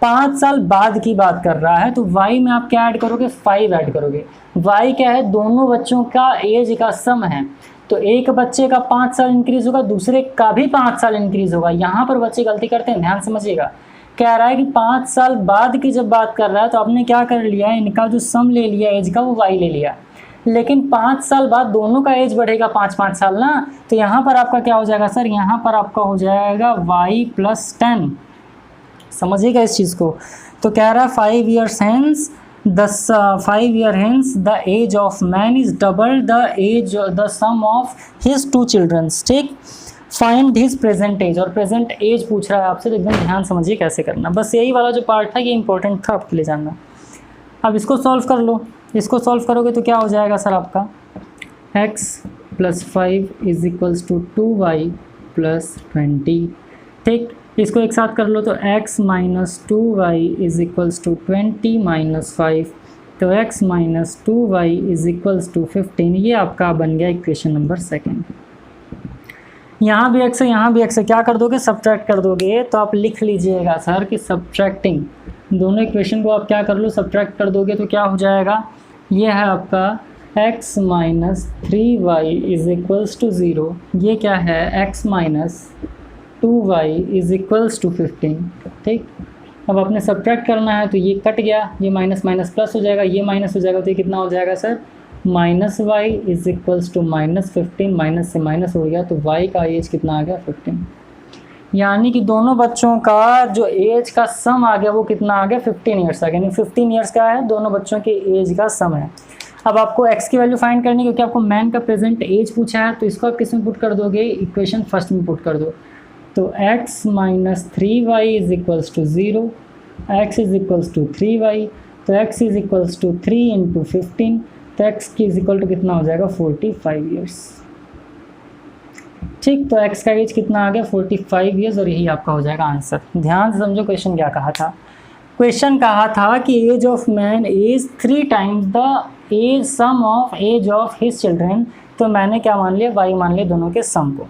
5 साल बाद की बात कर रहा है, तो y में आप क्या ऐड करोगे, 5 ऐड करोगे। y क्या है, दोनों बच्चों का एज का सम है, तो एक बच्चे का 5 साल इंक्रीज होगा, दूसरे का भी 5 साल इंक्रीज होगा। यहाँ पर बच्चे गलती करते हैं, ध्यान समझिएगा। कह रहा है कि 5 साल बाद की जब बात कर रहा है तो आपने क्या कर लिया, इनका जो सम ले लिया एज का वो y ले लिया, लेकिन 5 साल बाद दोनों का एज बढ़ेगा 5-5 साल ना, तो यहाँ पर आपका क्या हो जाएगा सर, यहाँ पर आपका हो जाएगा y प्लस 10। समझिएगा इस चीज़ को। तो कह रहा है 5 year hence the age of man is double the sum of his 2 childrens. ठीक, फाइंड हिज प्रेजेंट एज, और प्रेजेंट एज पूछ रहा है आपसे, तो एकदम ध्यान समझिए कैसे करना। बस यही वाला जो पार्ट था ये इंपॉर्टेंट था आपके लिए जानना। अब इसको सॉल्व कर लो, इसको सॉल्व करोगे तो क्या हो जाएगा सर आपका, x plus 5 is equals to 2y plus 20। ठीक, इसको एक साथ कर लो तो x minus 2y is equals to 20 minus 5, तो x minus 2y is equals to 15। ये आपका बन गया इक्वेशन नंबर 2। यहाँ भी x है, यहाँ भी x है, क्या कर दोगे, सब्ट्रैक्ट कर दोगे। तो आप लिख लीजिएगा सर कि सब्ट्रैक्टिंग, दोनों इक्वेशन को आप क्या कर लो, सब्ट्रैक्ट कर दोगे तो क्या हो जाएगा, ये है आपका x minus 3y is equals to 0, ये क्या है x minus 2y is equals to 15। ठीक, अब आपने सब्ट्रैक्ट करना है तो ये कट गया, ये माइनस माइनस प्लस हो जाएगा, ये माइनस हो जाएगा, तो ये कितना हो जाएगा sir, minus y is equals to minus 15, minus से माइनस हो गया, तो y का एज कितना आ गया, 15। यानी कि दोनों बच्चों का जो एज का सम आ गया वो कितना आ गया, 15 ईयर्स आ गया। यानी 15 ईयर्स का है, दोनों बच्चों के एज का सम है। अब आपको x की वैल्यू फाइंड करनी है, क्योंकि आपको मैन का प्रेजेंट एज पूछा है, तो इसको आप किस में पुट कर दोगे, इक्वेशन फर्स्ट में पुट कर दो। तो x minus 3y is equals to 0, x is equals to 3y, तो x is equals to 3 into 15, तो x की इज इक्वल टू कितना हो जाएगा, 45 ईयर्स। ठीक, तो x का एज कितना आ गया, 45 ईयर्स, और यही आपका हो जाएगा आंसर। ध्यान से समझो क्वेश्चन क्या कहा था। क्वेश्चन कहा था कि age of man is 3 times the age sum of age of his children. तो मैंने क्या मान लिया, y मान लिया दोनों के सम को,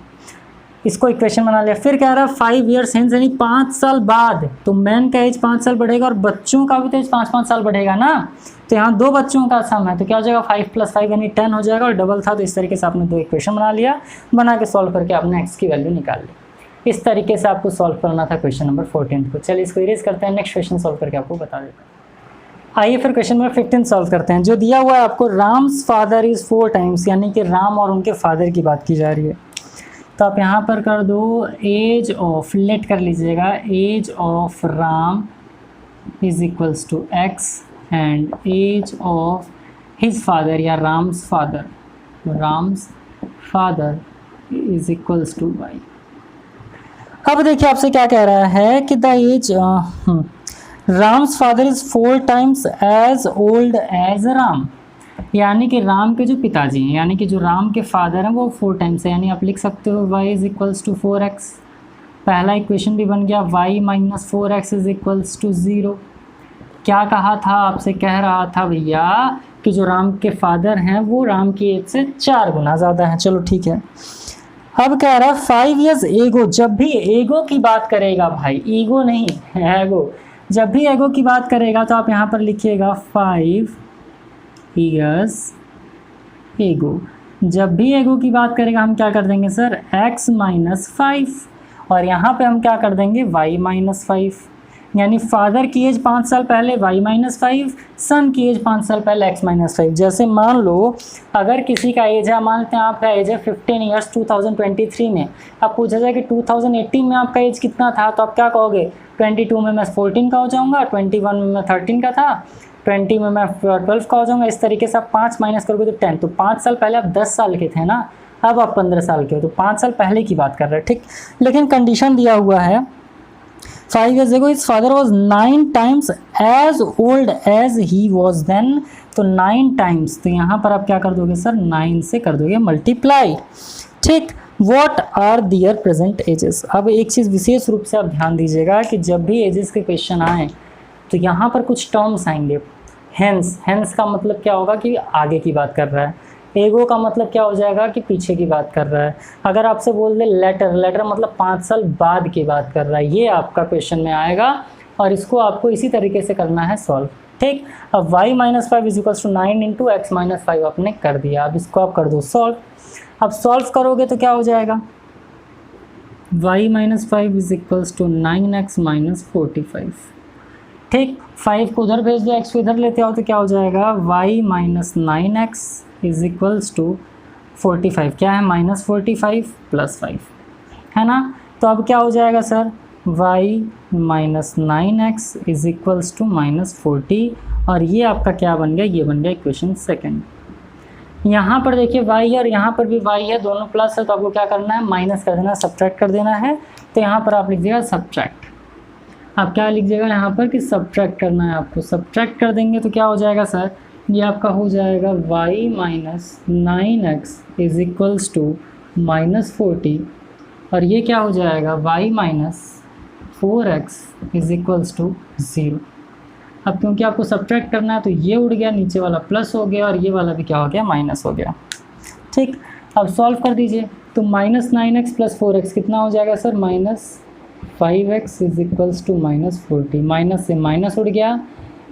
इसको इक्वेशन बना लिया। फिर कह रहा है 5 ईयर्स हेंस यानी 5 साल बाद, तो मैन का एज 5 साल बढ़ेगा और बच्चों का भी तो एज 5-5 साल बढ़ेगा ना, तो यहाँ 2 बच्चों का सम है, तो क्या हो जाएगा, 5 प्लस 5 यानी 10 हो जाएगा, और डबल था, तो इस तरीके से आपने 2 इक्वेशन बना लिया, बना के सॉल्व करके आपने x की वैल्यू निकाल ली। इस तरीके से आपको सॉल्व करना था क्वेश्चन नंबर 14 को। चलिए इसको इरेज करते हैं, नेक्स्ट क्वेश्चन सॉल्व करके आपको बता देता हूँ। आइए फिर क्वेश्चन नंबर 15 सॉल्व करते हैं। जो दिया हुआ है आपको, राम्स फादर इज 4 टाइम्स, यानी कि राम और उनके फादर की बात की जा रही है। तो आप यहाँ पर कर दो एज ऑफ, लेट कर लीजिएगा, age of Ram is equals to x and age of his father या Ram's father is equals to y. अब देखिए आपसे क्या कह रहा है कि the age Ram's father is 4 times age old age Ram, यानी कि राम के जो पिताजी हैं, यानी कि जो राम के फादर हैं वो 4 times है, यानी आप लिख सकते हो y is equals to 4x। पहला इक्वेशन भी बन गया, y minus 4x is equals to 0। क्या कहा था, आपसे कह रहा था भैया कि जो राम के फादर हैं वो राम की एज से 4 गुना ज़्यादा हैं। चलो ठीक है, अब कह रहा है 5 years एगो, जब भी एगो की बात करेगा भाई, ईगो नहीं एगो, जब भी एगो की बात करेगा तो आप यहाँ पर लिखिएगा 5 years एगो। जब भी एगो की बात करेगा हम क्या कर देंगे सर, x माइनस 5, और यहाँ पे हम क्या कर देंगे y माइनस 5, यानी फादर की एज 5 साल पहले y माइनस 5, सन की एज 5 साल पहले x माइनस 5। जैसे मान लो अगर किसी का एज है, मान लेते हैं आपका एज है 15 years 2023 में, अब पूछा जाए कि 2018 में आपका एज कितना था, तो आप क्या कहोगे, 22 में मैं 14 का हो जाऊंगा, 21 में मैं 13 का था, 20 में मैं 12 का हो जाऊंगा। इस तरीके से आप 5 माइनस करोगे तो 10, तो 5 साल पहले आप 10 साल के थे ना, अब आप 15 साल के हो, तो 5 साल पहले की बात कर रहे हैं, ठीक। लेकिन कंडीशन दिया हुआ है 5 years ago his father was 9 times as old as he was then, तो 9 times, तो यहाँ पर आप क्या कर दोगे सर, 9 से कर दोगे मल्टीप्लाई, ठीक। What are their present ages? अब एक चीज़ विशेष रूप से आप ध्यान दीजिएगा कि जब भी एजेस के क्वेश्चन आए तो यहाँ पर कुछ टर्म्स आएंगे। हैंस का मतलब क्या होगा कि आगे की बात कर रहा है, एगो का मतलब क्या हो जाएगा कि पीछे की बात कर रहा है। अगर आपसे बोल दे लेटर मतलब 5 साल बाद की बात कर रहा है, ये आपका क्वेश्चन में आएगा और इसको आपको इसी तरीके से करना है सॉल्व, ठीक। अब y minus 5 is equals to 9 into x minus 5 आपने कर दिया, अब इसको आप कर दो सॉल्व। अब सॉल्व करोगे तो क्या हो जाएगा, y minus 5 is equals to 9x minus 45, ठीक। 5 को उधर भेज दो, x को इधर लेते आओ तो क्या हो जाएगा, y minus 9x is equals to 45, क्या है माइनस 45 प्लस 5, है ना। तो अब क्या हो जाएगा sir, y minus 9x is equals to minus 40, और ये आपका क्या बन गया, ये बन गया इक्वेशन सेकंड। यहाँ पर देखिए y है और यहाँ पर भी y है, दोनों प्लस है, तो आपको क्या करना है, माइनस कर देना है, सब्ट्रैक्ट कर देना है। तो यहाँ पर आप लिख दीजिएगा सब्ट्रैक्ट, आप क्या लिख दीजिएगा यहाँ पर कि सब्ट्रैक्ट करना है आपको। सब्ट्रैक्ट कर देंगे तो क्या हो जाएगा सर, ये आपका हो जाएगा y minus 9x is equals to minus 40, और ये क्या हो जाएगा y minus 4x is equals to 0। अब क्योंकि आपको सब्ट्रैक्ट करना है तो ये उड़ गया, नीचे वाला प्लस हो गया और ये वाला भी क्या हो गया, माइनस हो गया, ठीक। अब सॉल्व कर दीजिए, तो माइनस 9x प्लस 4x कितना हो जाएगा sir, minus 5x is equals to minus 40, minus से माइनस उड़ गया,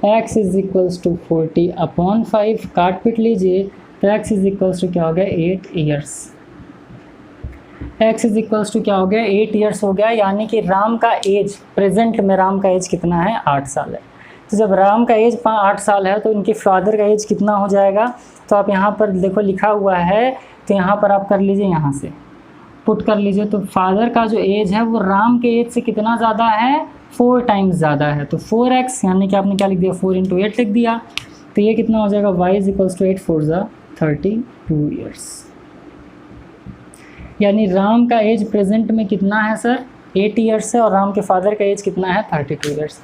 x is equals to 40 upon 5, काट पीट लीजिए, तो x इज इक्वल्स टू क्या हो गया, 8 years. x is equals to क्या हो गया, 8 ईयर्स हो गया, यानी कि राम का एज, प्रेजेंट में राम का एज कितना है, 8 साल है। तो जब राम का एज 8 साल है तो इनके फादर का एज कितना हो जाएगा, तो आप यहाँ पर देखो लिखा हुआ है, तो यहाँ पर आप कर लीजिए, यहाँ से पुट कर लीजिए, तो फादर का जो एज है वो राम के एज से कितना ज़्यादा है, 4 टाइम्स ज़्यादा है। तो 4x, यानी कि आपने क्या लिख दिया, 4 इंटू 8 लिख दिया, तो ये कितना हो जाएगा, y इज इक्वल्स टू 8 4 ज़ा 32 ईयर्स। यानी राम का एज प्रेजेंट में कितना है सर, 8 ईयर्स है, और राम के फादर का एज कितना है, 32 ईयर्स।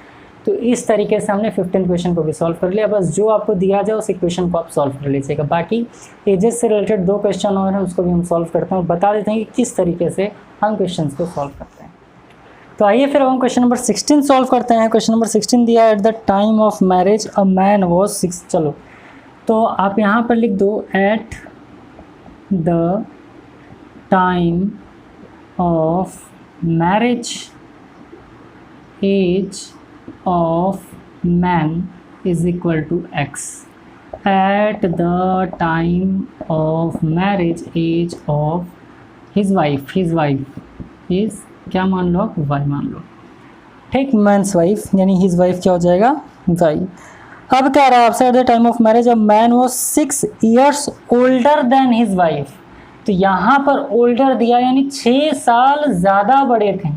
तो इस तरीके से हमने 15 क्वेश्चन को भी सॉल्व कर लिया। बस जो आपको दिया जाए उस इक्वेशन को आप सॉल्व कर लीजिएगा। बाकी एजेस से रिलेटेड 2 क्वेश्चन और हैं, उसको भी हम सॉल्व करते हैं और बता देते हैं कि किस तरीके से हम क्वेश्चन को सॉल्व करते हैं। तो आइए फिर हम क्वेश्चन नंबर 16 सॉल्व करते हैं। क्वेश्चन नंबर 16 दिया, at the time of marriage a man was 6। चलो तो आप यहाँ पर लिख दो, at the time of marriage age of man is equal to x. At the time of marriage age of his wife is क्या मान लो, y मान लो, ठीक, man's wife, यानी his wife क्या हो जाएगा, y। अब कह रहा है आपसे, at the time of marriage a man was 6 years older than his wife। तो यहाँ पर ओल्डर दिया यानी 6 साल ज़्यादा बड़े थे,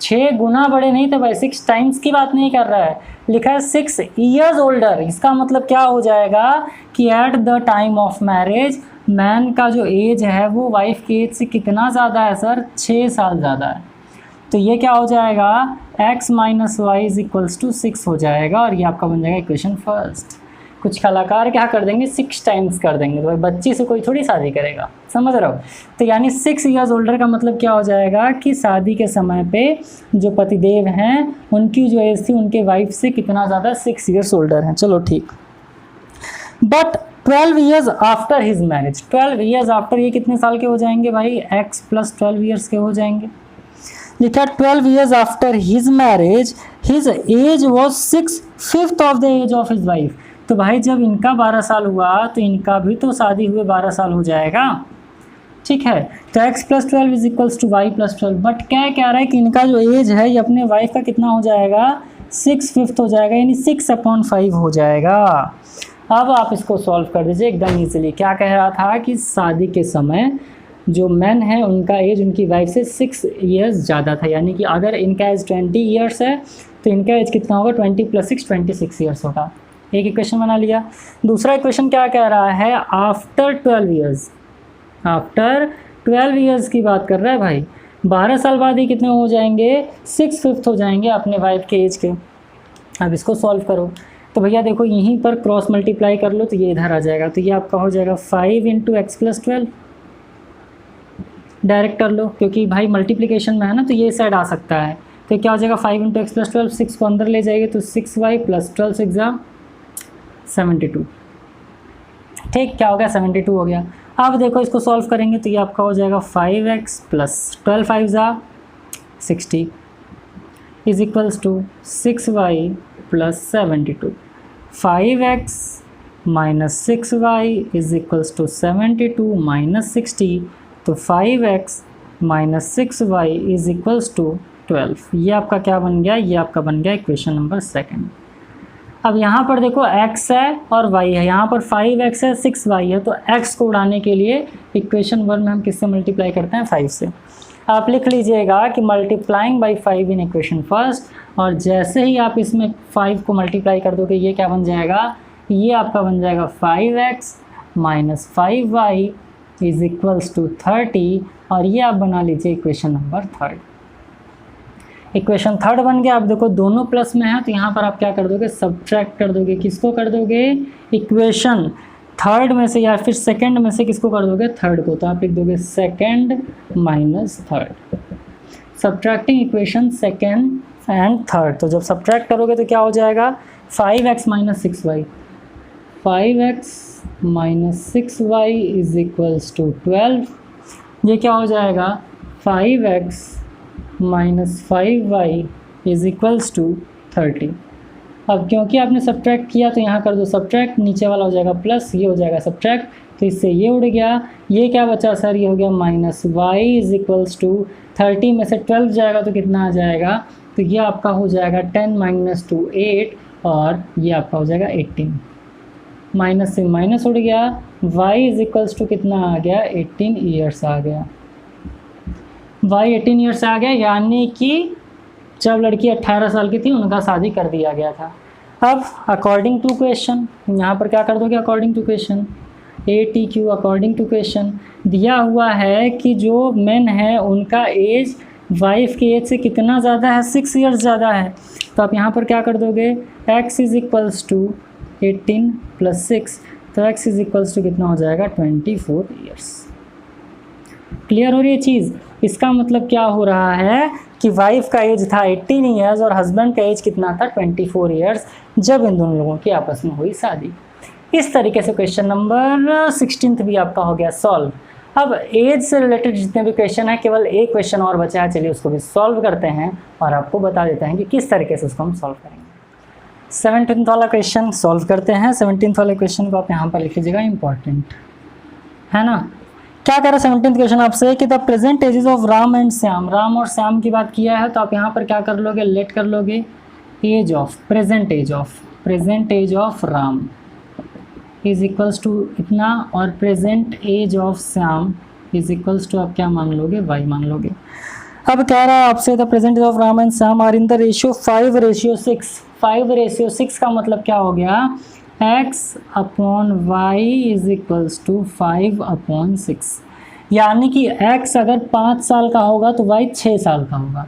6 गुना बड़े नहीं थे भाई, 6 टाइम्स की बात नहीं कर रहा है, लिखा है 6 ईयर्स ओल्डर। इसका मतलब क्या हो जाएगा कि eight the time of marriage man का जो एज है वो वाइफ की एज से कितना ज़्यादा है सर, 6 साल ज़्यादा है। तो ये क्या हो जाएगा, x minus y is equals to 6 हो जाएगा, और ये आपका बन जाएगा इक्वेशन फर्स्ट। कुछ कलाकार क्या कर देंगे, 6 टाइम्स कर देंगे, तो भाई बच्ची से कोई थोड़ी शादी करेगा, समझ रहे हो। तो यानी 6 ईयर्स ओल्डर का मतलब क्या हो जाएगा कि शादी के समय पे जो पतिदेव हैं उनकी जो एज थी उनके वाइफ से कितना ज़्यादा, 6 ईयर्स ओल्डर हैं। चलो ठीक। But 12 years after his marriage, 12 years after ये कितने साल के हो जाएंगे भाई, x प्लस 12 ईयर्स के हो जाएंगे। लिखा 12 years after his marriage his age was 6/5 of the age of his wife. तो भाई जब इनका 12 साल हुआ तो इनका भी तो शादी हुए 12 साल हो जाएगा, ठीक है। तो x plus 12 is equals to y plus 12। But क्या कह रहा है कि इनका जो एज है ये अपने वाइफ का कितना हो जाएगा, 6/5 हो जाएगा, यानी 6/5 हो जाएगा। अब आप इसको सॉल्व कर दीजिए एकदम ईजिली। क्या कह रहा था कि शादी के समय जो मैन है उनका एज उनकी वाइफ से 6 ईयर्स ज़्यादा था, यानी कि अगर इनका एज 20 ईयर्स है तो इनका एज कितना होगा, 20 + 6 26 ईयर्स होगा। एक इक्वेशन बना लिया। दूसरा इक्वेशन क्या कह रहा है, आफ्टर 12 ईयर्स, आफ्टर 12 ईयर्स की बात कर रहा है भाई, 12 साल बाद ही कितने हो जाएंगे, 6/5 हो जाएंगे अपने वाइफ के एज के। अब इसको सॉल्व करो तो भैया देखो यहीं पर क्रॉस मल्टीप्लाई कर लो तो ये इधर आ जाएगा, तो ये आपका हो जाएगा 5 × x + 12। डायरेक्ट कर लो क्योंकि भाई मल्टीप्लिकेशन में है ना, तो ये साइड आ सकता है। तो क्या हो जाएगा 5 × x + 12, 6 को अंदर ले जाएंगे तो 6y + 12 6 72। ठीक, क्या हो गया, 72 हो गया। अब देखो इसको सॉल्व करेंगे तो ये आपका हो जाएगा 5x + 12 5 60 is equals to 6y + 72। 5x - 6y is equals to 72 - 60, तो 5x - 6y is equals to 12। ये आपका क्या बन गया, ये आपका बन गया इक्वेशन नंबर 2। अब यहाँ पर देखो x है और y है, यहाँ पर 5x है 6y है, तो x को उड़ाने के लिए इक्वेशन 1 में हम किससे मल्टीप्लाई करते हैं, 5 से। आप लिख लीजिएगा कि multiplying by 5 in equation first, और जैसे ही आप इसमें 5 को मल्टीप्लाई कर दोगे ये क्या बन जाएगा, ये आपका बन जाएगा 5x - 5y is equals to 30, और ये आप बना लीजिए इक्वेशन नंबर 3। इक्वेशन 3 बन गया। अब देखो दोनों प्लस में है तो यहाँ पर आप क्या कर दोगे, सब्ट्रैक्ट कर दोगे। किसको कर दोगे, इक्वेशन 3 में से या फिर सेकंड में से किसको कर दोगे, 3rd को। तो आप लिख दोगे 2nd - 3rd, subtracting equation 2nd and 3rd। तो जब सब्ट्रैक्ट करोगे तो क्या हो जाएगा, 5x - 6y, 5x - 6y is equals to 12। ये क्या हो जाएगा, 5x - 5y is equals to 30। अब क्योंकि आपने सब्ट्रैक्ट किया तो यहाँ कर दो सब्ट्रैक्ट, नीचे वाला हो जाएगा प्लस, ये हो जाएगा सब्ट्रैक्ट, तो इससे ये उड़ गया। ये क्या बचा सर, ये हो गया -y इज इक्वल्स टू 30 में से 12 जाएगा तो कितना आ जाएगा, तो ये आपका हो जाएगा 10 - 2 8, और ये आपका हो जाएगा 18। माइनस से माइनस उड़ गया, y इज इक्वल्स टू कितना आ गया, 18 ईयर्स आ गया। y 18 ईयर्स आ गया, यानी कि जब लड़की 18 साल की थी उनका शादी कर दिया गया था। अब अकॉर्डिंग टू क्वेश्चन, यहाँ पर क्या कर दोगे, according to question, ATQ according to question दिया हुआ है कि जो मेन है उनका एज वाइफ की एज से कितना ज़्यादा है, 6 ईयर्स ज़्यादा है। तो आप यहाँ पर क्या कर दोगे, x इज इक्वल्स टू 18 + 6, तो x इज इक्वल्स टू कितना हो जाएगा, 24 ईयर्स। क्लियर हो रही है चीज़। इसका मतलब क्या हो रहा है कि वाइफ का एज था 18 ईयर्स और हस्बैंड का एज कितना था, 24 ईयर्स, जब इन दोनों लोगों की आपस में हुई शादी। इस तरीके से क्वेश्चन नंबर 16 भी आपका हो गया सॉल्व। अब एज से रिलेटेड जितने भी क्वेश्चन है, केवल एक क्वेश्चन और बचा है, चलिए उसको भी सॉल्व करते हैं और आपको बता देते हैं कि किस तरीके से उसको हम सॉल्व करेंगे। 17th वाला क्वेश्चन सॉल्व करते हैं। 17th वाले क्वेश्चन को आप यहाँ पर लिख लीजिएगा, इंपॉर्टेंट है ना। क्या कह रहा है 17th क्वेश्चन आपसे कि the present ages of Ram and Shyam, Ram और श्याम की बात किया है, तो आप यहाँ पर क्या कर लोगे, लेट कर लोगे age of, present age of Ram is equals to इतना, और present age of Shyam is equals to आप क्या मान लोगे, y मान लोगे। अब कह रहा है आपसे the present age of Ram and Shyam are in the ratio 5:6। 5:6 का मतलब क्या हो गया, x upon y is equals to 5/6। यानी कि x अगर 5 साल का होगा तो y 6 साल का होगा।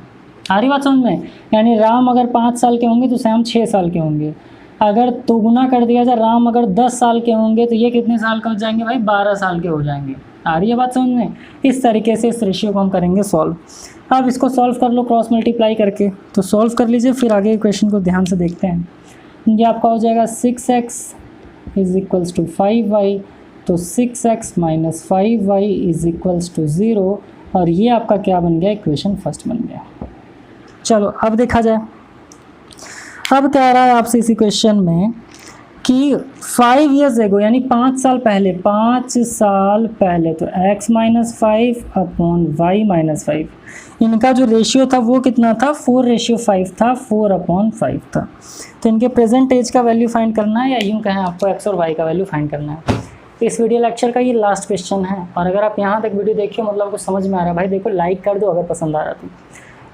आ रही बात समझ में? यानी राम अगर 5 साल के होंगे तो श्याम 6 साल के होंगे। अगर दोगुना कर दिया जाए, राम अगर 10 साल के होंगे तो ये कितने साल का हो जाएंगे भाई, 12 साल के हो जाएंगे। आ रही है बात समझ में? इस तरीके से इस रेशियो को हम करेंगे सॉल्व। अब इसको सॉल्व कर लो क्रॉस मल्टीप्लाई करके, तो सॉल्व कर लीजिए, फिर आगे क्वेश्चन को ध्यान से देखते हैं। ये आपका हो जाएगा 6x is equals to 5y, तो 6x minus 5y is equals to 0, और ये आपका क्या बन गया, इक्वेशन फर्स्ट बन गया। चलो अब देखा जाए। अब कह रहा है आपसे इसी क्वेश्चन में कि 5 ईयर्स एगो, यानी 5 साल पहले, 5 साल पहले, तो x minus 5 upon y minus 5, इनका जो रेशियो था वो कितना था, 4:5 था, 4/5 था। तो इनके प्रेजेंट एज का वैल्यू फाइंड करना है, या यूँ कहें आपको x और y का वैल्यू फाइंड करना है। इस वीडियो लेक्चर का ये लास्ट क्वेश्चन है, और अगर आप यहाँ तक वीडियो देखिए मतलब कुछ समझ में आ रहा है भाई, देखो लाइक कर दो अगर पसंद आ रहा तो,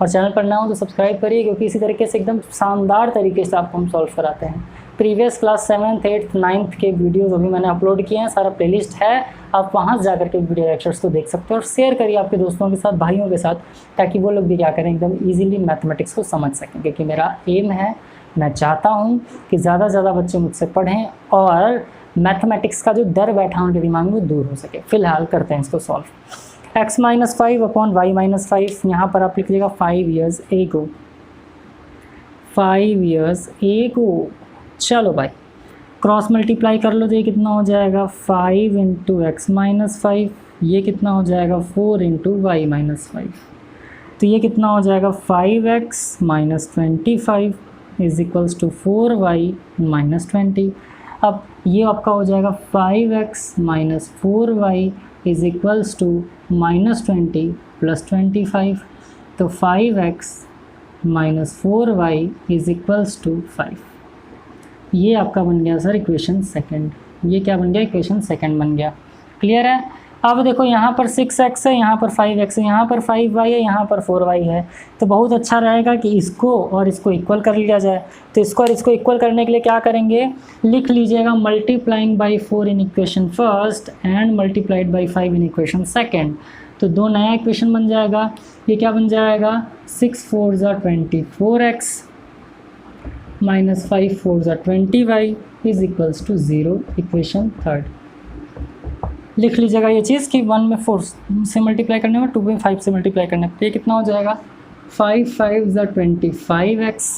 और चैनल पर ना हो तो सब्सक्राइब करिए, क्योंकि इसी तरीके से एकदम शानदार तरीके से आपको हम सॉल्व कराते हैं। Previous class 7th 8th 9th के वीडियोस अभी मैंने अपलोड किए हैं, सारा प्लेलिस्ट है, आप वहाँ जा करके वीडियो लेक्चर्स को देख सकते हो, और शेयर करिए आपके दोस्तों के साथ, भाइयों के साथ, ताकि वो लोग भी क्या करें, एकदम ईजिली मैथमेटिक्स को समझ सकें। क्योंकि मेरा एम है, मैं चाहता हूँ कि ज़्यादा से ज़्यादा बच्चे मुझसे पढ़ें और मैथमेटिक्स का जो डर बैठा उनके दिमाग में वो दूर हो सके। फिलहाल करते हैं इसको solve. x minus 5 upon y minus 5, यहाँ पर आप लिख लीजिएगा 5 ईयर्स एगो, 5 ईयर्स एगो। चलो भाई क्रॉस मल्टीप्लाई कर लो, तो ये कितना हो जाएगा, 5 इंटू एक्स माइनस 5, ये कितना हो जाएगा, 4 इंटू वाई माइनस 5, तो ये कितना हो जाएगा, 5x minus 25 is equals to 4y minus 20। अब ये आपका हो जाएगा 5x minus 4y is equals to minus 20 plus 25, तो 5x minus 4y is equals to 5। ये आपका बन गया सर इक्वेशन सेकंड। ये क्या बन गया, इक्वेशन सेकंड बन गया। क्लियर है? अब देखो यहाँ पर 6x है, यहाँ पर 5x है, यहाँ पर 5y है, यहाँ पर 4y है, तो बहुत अच्छा रहेगा कि इसको और इसको इक्वल कर लिया जाए। तो इसको और इसको इक्वल करने के लिए क्या करेंगे, लिख लीजिएगा multiplying by 4 in equation first and multiplied by 5 in equation second, तो दो नया इक्वेशन बन जाएगा। ये क्या बन जाएगा, 6 4 ज़ा 24x माइनस 5 4 ज़ा 20y is equals to 0, equation third. लिख लीजिएगा ये चीज़ कि 1 में 4 से मल्टीप्लाई करने में, 2 में 5 से मल्टीप्लाई करने पर ये कितना हो जाएगा, 5 5 ज़ा 25x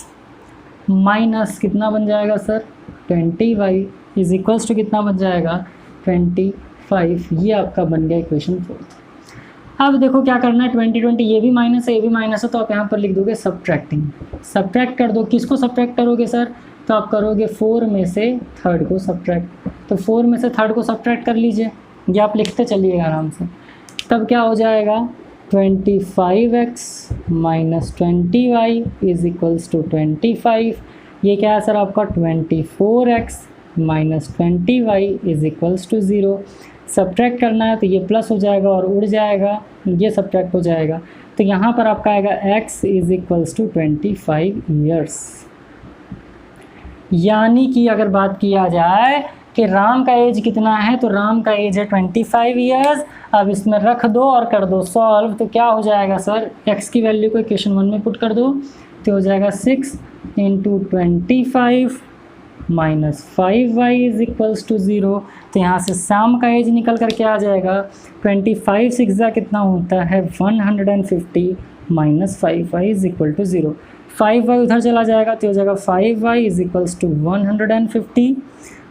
माइनस कितना बन जाएगा sir, 20y is equals to कितना बन जाएगा, 25। ये आपका बन गया इक्वेशन फोर्थ। अब देखो क्या करना है, 20 20 ये भी माइनस है, ये भी माइनस है, तो आप यहाँ पर लिख दोगे सब्ट्रैक्टिंग। सब्ट्रैक्ट कर दो, किसको सब्ट्रैक्ट करोगे सर, तो आप करोगे 4 में से थर्ड को सब्ट्रैक्ट, तो 4 में से थर्ड को सब्ट्रैक्ट कर लीजिए, ये आप लिखते चलिएगा आराम से। तब क्या हो जाएगा, 25x minus 20y is equals to 25। ये क्या है सर आपका, 24x minus 20y is equals to 0। Subtract करना है तो ये प्लस हो जाएगा और उड़ जाएगा, ये सब्ट्रैक्ट हो जाएगा, तो यहाँ पर आपका आएगा x is equals to 25 years. यानी कि अगर बात किया जाए कि राम का एज कितना है, तो राम का एज है 25 ईयर्स। अब इसमें रख दो और कर दो सॉल्व, तो क्या हो जाएगा सर, x की वैल्यू को इक्वेशन 1 में पुट कर दो, तो हो जाएगा 6 into 25 minus 5y is equals to 0। तो यहाँ से शाम का एज निकल करके आ जाएगा 25 6 कितना होता है 150 minus 5y is equal to 0। 5y उधर चला जाएगा तो हो जाएगा 5y is equals to 150।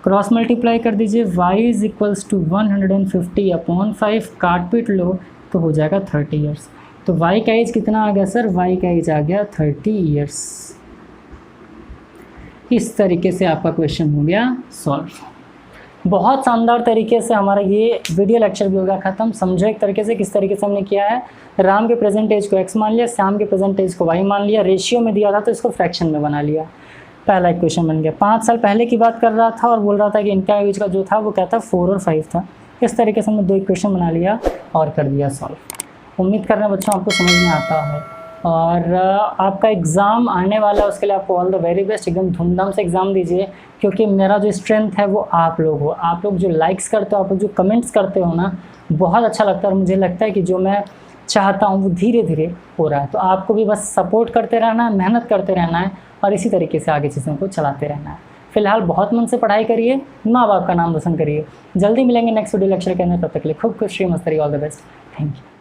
Cross multiply कर दीजिए, y is equals to 150 upon 5, काट पीट लो तो हो जाएगा 30 ईयर्स। तो y का एज कितना आ गया सर, y का एज आ गया 30 ईयर्स। इस तरीके से आपका क्वेश्चन हो गया सॉल्व। बहुत शानदार तरीके से हमारा ये वीडियो लेक्चर भी होगा ख़त्म। समझो एक तरीके से किस तरीके से हमने किया है, राम के प्रेजेंट एज को x मान लिया, श्याम के प्रेजेंट एज को y मान लिया, रेशियो में दिया था तो इसको फ्रैक्शन में बना लिया। पहला इक्वेशन बन गया। 5 साल पहले की बात कर रहा था और बोल रहा था कि इनका एज का जो था वो क्या था, 4 और 5 था। इस तरीके से हमने 2 इक्वेशन बना लिया और कर दिया सॉल्व। उम्मीद कर रहे हैं बच्चों आपको समझ में आता है, और आपका एग्ज़ाम आने वाला है, उसके लिए आपको ऑल द वेरी बेस्ट। एकदम धूमधाम से एग्ज़ाम दीजिए, क्योंकि मेरा जो स्ट्रेंथ है वो आप लोग हो। आप लोग जो लाइक्स करते हो, आप लोग जो कमेंट्स करते हो ना, बहुत अच्छा लगता है। और मुझे लगता है कि जो मैं चाहता हूँ वो धीरे धीरे हो रहा है। तो आपको भी बस सपोर्ट करते रहना है, मेहनत करते रहना है, और इसी तरीके से आगे चीज़ों को चलाते रहना है। फिलहाल बहुत मन से पढ़ाई करिए, माँ बाप का नाम रोशन करिए। जल्दी मिलेंगे नेक्स्ट वीडियो लेक्चर के अंदर, तब तक के लिए खूब खुश रहिए, मस्त रहिए। All the best, thank you.